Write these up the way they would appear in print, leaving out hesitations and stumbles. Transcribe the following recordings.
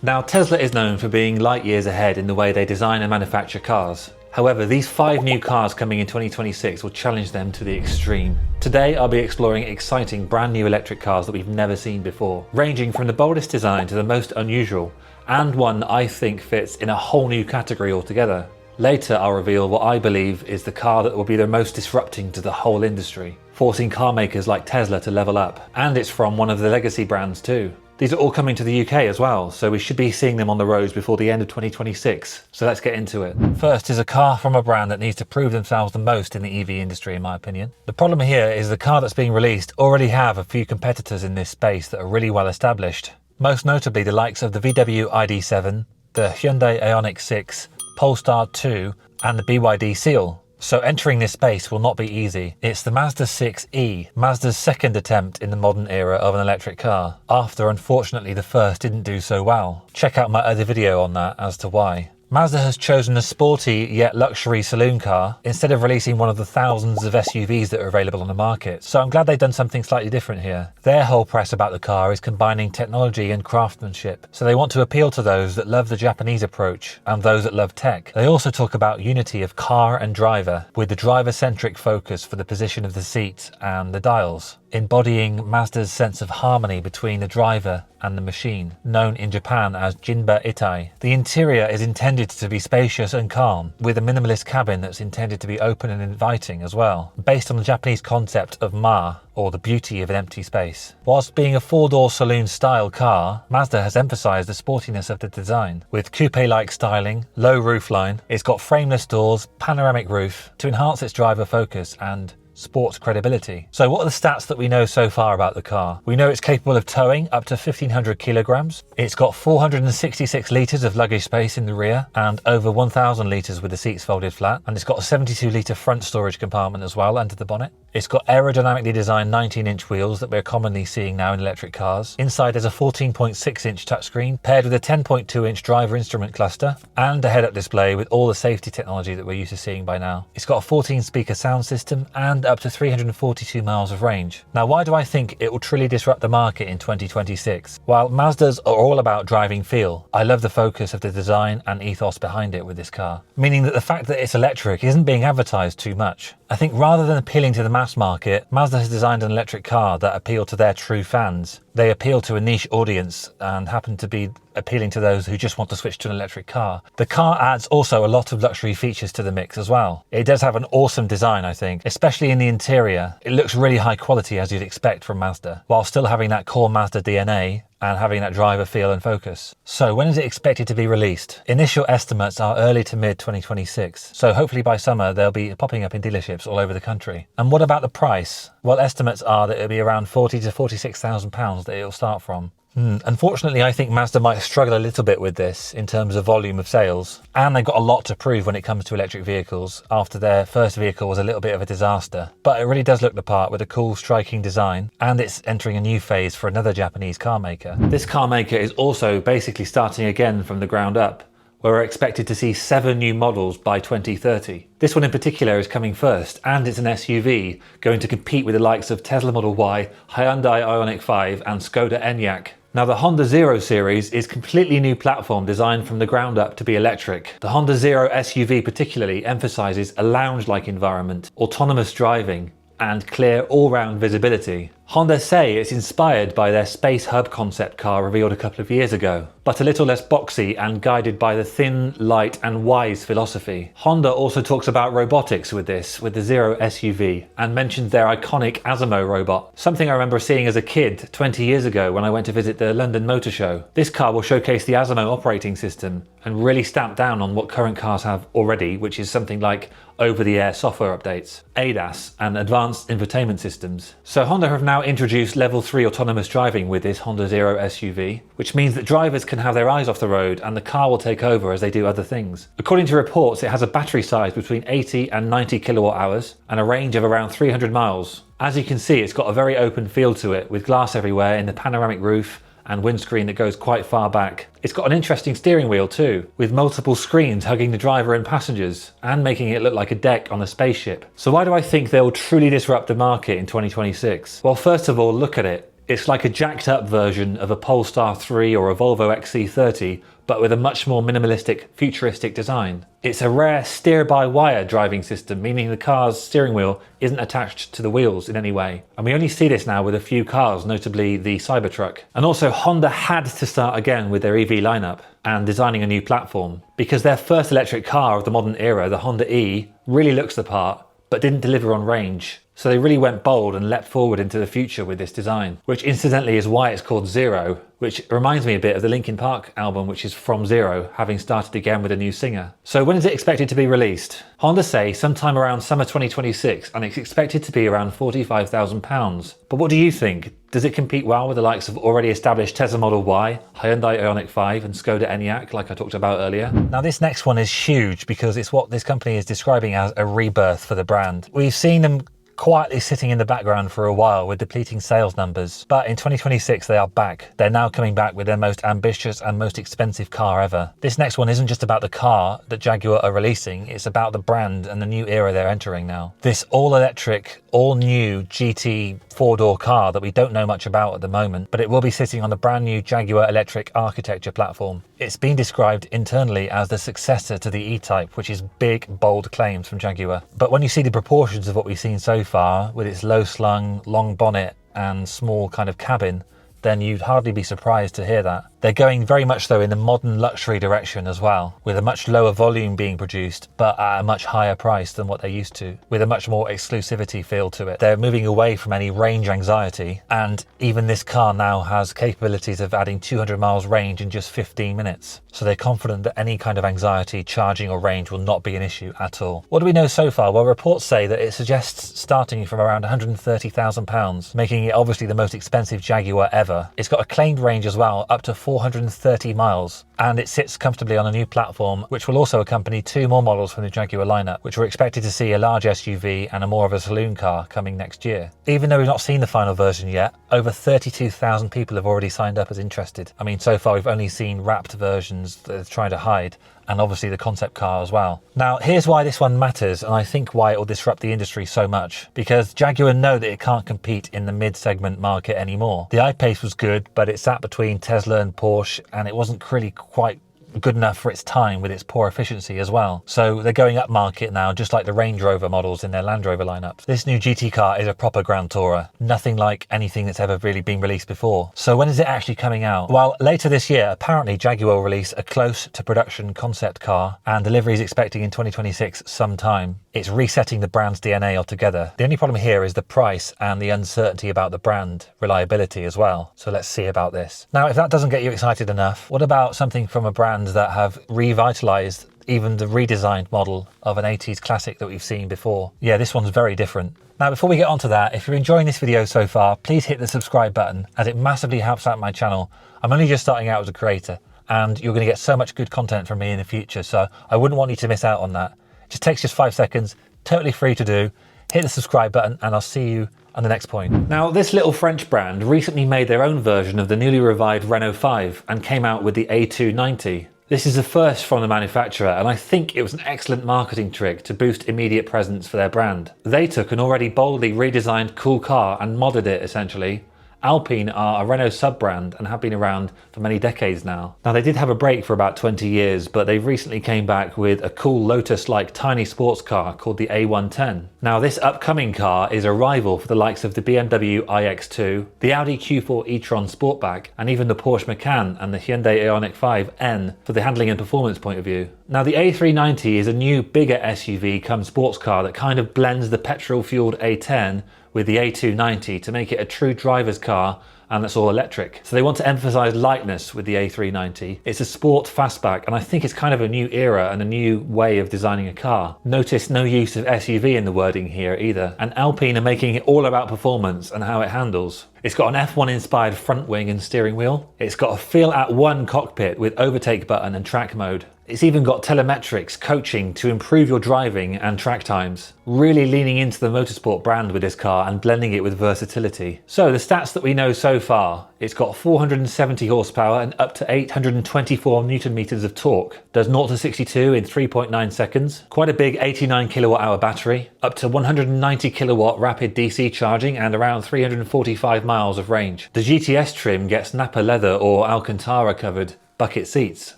Now, Tesla is known for being light years ahead in the way they design and manufacture cars. However, these 5 new cars coming in 2026 will challenge them to the extreme. Today, I'll be exploring exciting brand new electric cars that we've never seen before, ranging from the boldest design to the most unusual, and one that I think fits in a whole new category altogether. Later, I'll reveal what I believe is the car that will be the most disrupting to the whole industry, forcing car makers like Tesla to level up. And it's from one of the legacy brands too. These are all coming to the UK as well, so we should be seeing them on the roads before the end of 2026. So let's get into it. First is a car from a brand that needs to prove themselves the most in the EV industry, in my opinion. The problem here is the car that's being released already have a few competitors in this space that are really well established. Most notably the likes of the VW ID.7, the Hyundai Ioniq 6, Polestar 2 and the BYD Seal. So entering this space will not be easy. It's the Mazda 6e, Mazda's second attempt in the modern era of an electric car, after unfortunately the first didn't do so well. Check out my other video on that as to why. Mazda has chosen a sporty yet luxury saloon car instead of releasing one of the thousands of SUVs that are available on the market. So I'm glad they've done something slightly different here. Their whole press about the car is combining technology and craftsmanship. So they want to appeal to those that love the Japanese approach and those that love tech. They also talk about unity of car and driver, with the driver-centric focus for the position of the seat and the dials, embodying Mazda's sense of harmony between the driver and the machine, known in Japan as Jinba Itai. The interior is intended to be spacious and calm, with a minimalist cabin that's intended to be open and inviting as well, based on the Japanese concept of Ma, or the beauty of an empty space. Whilst being a 4-door saloon style car, Mazda has emphasised the sportiness of the design. With coupe-like styling, low roofline, it's got frameless doors, panoramic roof, to enhance its driver focus and sports credibility. So what are the stats that we know so far about the car? We know it's capable of towing up to 1,500 kilograms. It's got 466 litres of luggage space in the rear and over 1,000 litres with the seats folded flat. And it's got a 72 litre front storage compartment as well under the bonnet. It's got aerodynamically designed 19-inch wheels that we're commonly seeing now in electric cars. Inside there's a 14.6-inch touchscreen paired with a 10.2-inch driver instrument cluster and a head-up display with all the safety technology that we're used to seeing by now. It's got a 14-speaker sound system and up to 342 miles of range. Now, why do I think it will truly disrupt the market in 2026? While Mazdas are all about driving feel, I love the focus of the design and ethos behind it with this car, meaning that the fact that it's electric isn't being advertised too much. I think rather than appealing to the mass market, Mazda has designed an electric car that appeal to their true fans. They appeal to a niche audience and happen to be appealing to those who just want to switch to an electric car. The car adds also a lot of luxury features to the mix as well. It does have an awesome design, I think, especially in the interior. It looks really high quality as you'd expect from Mazda, while still having that core Mazda DNA and having that driver feel and focus. So when is it expected to be released? Initial estimates are early to mid 2026, so hopefully by summer they'll be popping up in dealerships all over the country. And what about the price? Well, estimates are that it'll be around £40,000 to £46,000 that it'll start from. Unfortunately, I think Mazda might struggle a little bit with this in terms of volume of sales, and they've got a lot to prove when it comes to electric vehicles after their first vehicle was a little bit of a disaster. But it really does look the part with a cool, striking design, and it's entering a new phase for another Japanese car maker. This car maker is also basically starting again from the ground up, where we're expected to see 7 new models by 2030. This one in particular is coming first, and it's an SUV, going to compete with the likes of Tesla Model Y, Hyundai Ioniq 5 and Skoda Enyaq. Now, the Honda Zero series is a completely new platform designed from the ground up to be electric. The Honda Zero SUV particularly emphasises a lounge-like environment, autonomous driving, and clear all-round visibility. Honda say it's inspired by their Space Hub concept car revealed a couple of years ago, but a little less boxy and guided by the thin, light and wise philosophy. Honda also talks about robotics with the Zero SUV, and mentions their iconic Asimo robot, something I remember seeing as a kid 20 years ago when I went to visit the London Motor Show. This car will showcase the Asimo operating system and really stamp down on what current cars have already, which is something like over-the-air software updates, ADAS and advanced infotainment systems. So Honda have now introduced level 3 autonomous driving with this Honda Zero SUV, which means that drivers can have their eyes off the road and the car will take over as they do other things. According to reports, it has a battery size between 80 and 90 kilowatt hours and a range of around 300 miles. As you can see, it's got a very open feel to it, with glass everywhere in the panoramic roof and windscreen that goes quite far back. It's got an interesting steering wheel too, with multiple screens hugging the driver and passengers, and making it look like a deck on a spaceship. So why do I think they'll truly disrupt the market in 2026? Well, first of all, look at it. It's like a jacked up version of a Polestar 3 or a Volvo XC30, but with a much more minimalistic, futuristic design. It's a rare steer-by-wire driving system, meaning the car's steering wheel isn't attached to the wheels in any way. And we only see this now with a few cars, notably the Cybertruck. And also Honda had to start again with their EV lineup and designing a new platform, because their first electric car of the modern era, the Honda E, really looks the part, but didn't deliver on range. So they really went bold and leapt forward into the future with this design, which incidentally is why it's called Zero, which reminds me a bit of the Linkin Park album, which is From Zero, having started again with a new singer. So when is it expected to be released? Honda say sometime around summer 2026, and it's expected to be around £45,000. But what do you think? Does it compete well with the likes of already established Tesla Model Y, Hyundai Ioniq 5 and Skoda Enyaq, like I talked about earlier? Now this next one is huge because it's what this company is describing as a rebirth for the brand. We've seen them quietly sitting in the background for a while with depleting sales numbers, but in 2026 they are back. They're now coming back with their most ambitious and most expensive car ever. This next one isn't just about the car that Jaguar are releasing, it's about the brand and the new era they're entering now. This all-electric, all-new GT four-door car that we don't know much about at the moment, but it will be sitting on the brand new Jaguar electric architecture platform. It's been described internally as the successor to the E-Type, which is big, bold claims from Jaguar. But when you see the proportions of what we've seen so far, with its low-slung, long bonnet and small kind of cabin, then you'd hardly be surprised to hear that. They're going very much though in the modern luxury direction as well, with a much lower volume being produced, but at a much higher price than what they're used to, with a much more exclusivity feel to it. They're moving away from any range anxiety, and even this car now has capabilities of adding 200 miles range in just 15 minutes. So they're confident that any kind of anxiety, charging or range will not be an issue at all. What do we know so far? Well, reports say that it suggests starting from around £130,000, making it obviously the most expensive Jaguar ever. It's got a claimed range as well, up to 430 miles, and it sits comfortably on a new platform which will also accompany two more models from the Jaguar lineup, which we're expected to see a large SUV and a more of a saloon car coming next year. Even though we've not seen the final version yet, over 32,000 people have already signed up as interested. I mean, so far we've only seen wrapped versions that they're trying to hide, and obviously the concept car as well. Now, here's why this one matters, and I think why it will disrupt the industry so much. Because Jaguar know that it can't compete in the mid-segment market anymore. The I-Pace was good, but it sat between Tesla and Porsche, and it wasn't really quite good enough for its time with its poor efficiency as well. So they're going up market now, just like the Range Rover models in their Land Rover lineup. This new GT car is a proper Grand Tourer, nothing like anything that's ever really been released before. So when is it actually coming out? Well, later this year, apparently Jaguar will release a close to production concept car, and delivery is expecting in 2026 sometime. It's resetting the brand's DNA altogether. The only problem here is the price and the uncertainty about the brand reliability as well. So let's see about this. Now, if that doesn't get you excited enough, what about something from a brand that have revitalized even the redesigned model of an 80s classic that we've seen before? Yeah, this one's very different. Now, before we get onto that, if you're enjoying this video so far, please hit the subscribe button, as it massively helps out my channel. I'm only just starting out as a creator, and you're going to get so much good content from me in the future, so I wouldn't want you to miss out on that. It just takes 5 seconds, totally free to do. Hit the subscribe button, and I'll see you on the next point. Now, this little French brand recently made their own version of the newly revived Renault 5 and came out with the A290. This is the first from the manufacturer, and I think it was an excellent marketing trick to boost immediate presence for their brand. They took an already boldly redesigned cool car and modded it essentially. Alpine are a Renault sub-brand and have been around for many decades now. Now, they did have a break for about 20 years, but they recently came back with a cool Lotus-like tiny sports car called the A110. Now, this upcoming car is a rival for the likes of the BMW iX2, the Audi Q4 e-tron Sportback, and even the Porsche Macan and the Hyundai Ioniq 5N for the handling and performance point of view. Now, the A390 is a new, bigger SUV come sports car that kind of blends the petrol-fueled A10 with the A290 to make it a true driver's car, and that's all electric. So they want to emphasize lightness with the A390. It's a sport fastback, and I think it's kind of a new era and a new way of designing a car. Notice no use of SUV in the wording here either. And Alpine are making it all about performance and how it handles. It's got an F1 inspired front wing and steering wheel. It's got a feel at one cockpit with overtake button and track mode. It's even got telemetrics coaching to improve your driving and track times. Really leaning into the motorsport brand with this car and blending it with versatility. So the stats that we know so far It's got 470 horsepower and up to 824 Newton meters of torque. Does 0 to 62 in 3.9 seconds. Quite a big 89 kilowatt hour battery, up to 190 kilowatt rapid DC charging and around 345 miles of range. The GTS trim gets Napa leather or Alcantara covered bucket seats.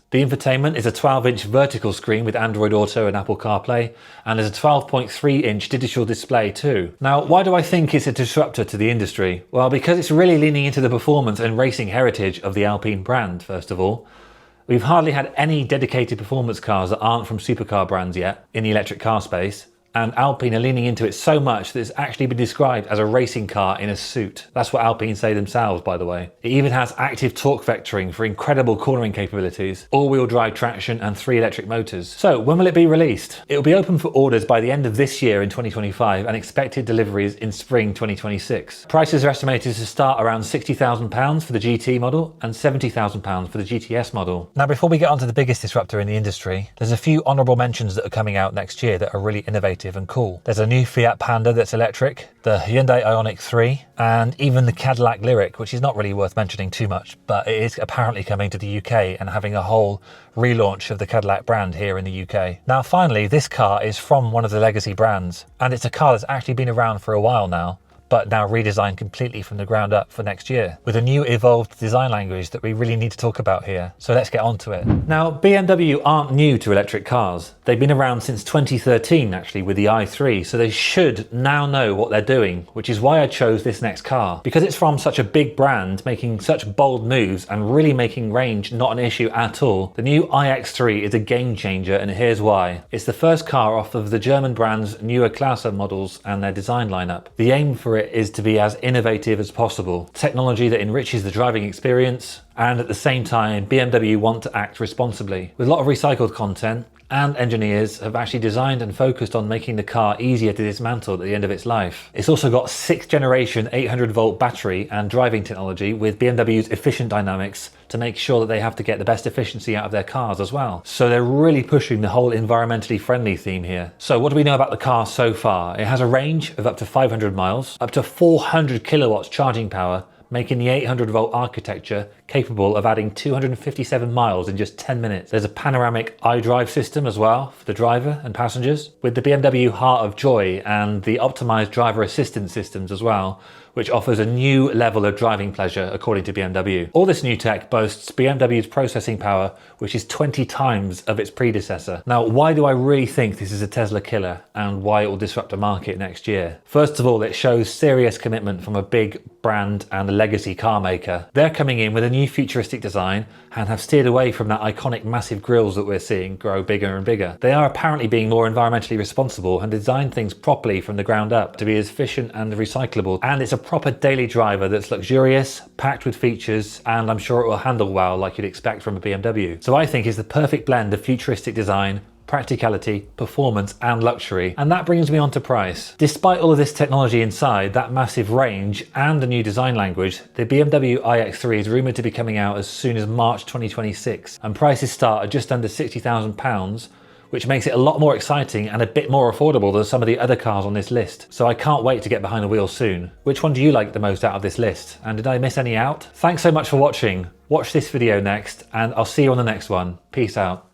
The infotainment is a 12-inch vertical screen with Android Auto and Apple CarPlay, and there's a 12.3-inch digital display too. Now, why do I think it's a disruptor to the industry? Well, because it's really leaning into the performance and racing heritage of the Alpine brand, first of all. We've hardly had any dedicated performance cars that aren't from supercar brands yet in the electric car space. And Alpine are leaning into it so much that it's actually been described as a racing car in a suit. That's what Alpine say themselves, by the way. It even has active torque vectoring for incredible cornering capabilities, all-wheel drive traction and 3 electric motors. So when will it be released? It will be open for orders by the end of this year in 2025 and expected deliveries in spring 2026. Prices are estimated to start around £60,000 for the GT model and £70,000 for the GTS model. Now, before we get on to the biggest disruptor in the industry, there's a few honourable mentions that are coming out next year that are really innovative and cool. There's a new Fiat Panda that's electric, the Hyundai Ioniq 3, and even the Cadillac Lyriq, which is not really worth mentioning too much, but it is apparently coming to the UK and having a whole relaunch of the Cadillac brand here in the UK. Now, finally, this car is from one of the legacy brands, and it's a car that's actually been around for a while now, but now redesigned completely from the ground up for next year, with a new evolved design language that we really need to talk about here. So let's get on to it. Now, BMW aren't new to electric cars. They've been around since 2013, actually, with the i3, so they should now know what they're doing, which is why I chose this next car. Because it's from such a big brand, making such bold moves and really making range not an issue at all, the new iX3 is a game changer, and here's why. It's the first car off of the German brand's newer Klasse models and their design lineup. The aim for it is to be as innovative as possible. Technology that enriches the driving experience, and at the same time, BMW want to act responsibly. With a lot of recycled content, and engineers have actually designed and focused on making the car easier to dismantle at the end of its life. It's also got 6th generation 800 volt battery and driving technology with BMW's efficient dynamics to make sure that they have to get the best efficiency out of their cars as well. So they're really pushing the whole environmentally friendly theme here. So what do we know about the car so far? It has a range of up to 500 miles, up to 400 kilowatts charging power, making the 800 volt architecture capable of adding 257 miles in just 10 minutes. There's a panoramic iDrive system as well for the driver and passengers, with the BMW Heart of Joy and the optimized driver assistance systems as well, which offers a new level of driving pleasure according to BMW. All this new tech boasts BMW's processing power, which is 20 times of its predecessor. Now, why do I really think this is a Tesla killer and why it will disrupt the market next year? First of all, it shows serious commitment from a big brand and a legacy car maker. They're coming in with a new futuristic design and have steered away from that iconic massive grills that we're seeing grow bigger and bigger. They are apparently being more environmentally responsible and designed things properly from the ground up to be as efficient and recyclable. And it's a proper daily driver that's luxurious, packed with features, and I'm sure it will handle well like you'd expect from a BMW. So I think it's the perfect blend of futuristic design, practicality, performance and luxury. And that brings me on to price. Despite all of this technology inside, that massive range and a new design language, the BMW iX3 is rumoured to be coming out as soon as March 2026, and prices start at just under £60,000, which makes it a lot more exciting and a bit more affordable than some of the other cars on this list. So I can't wait to get behind the wheel soon. Which one do you like the most out of this list? And did I miss any out? Thanks so much for watching. Watch this video next, and I'll see you on the next one. Peace out.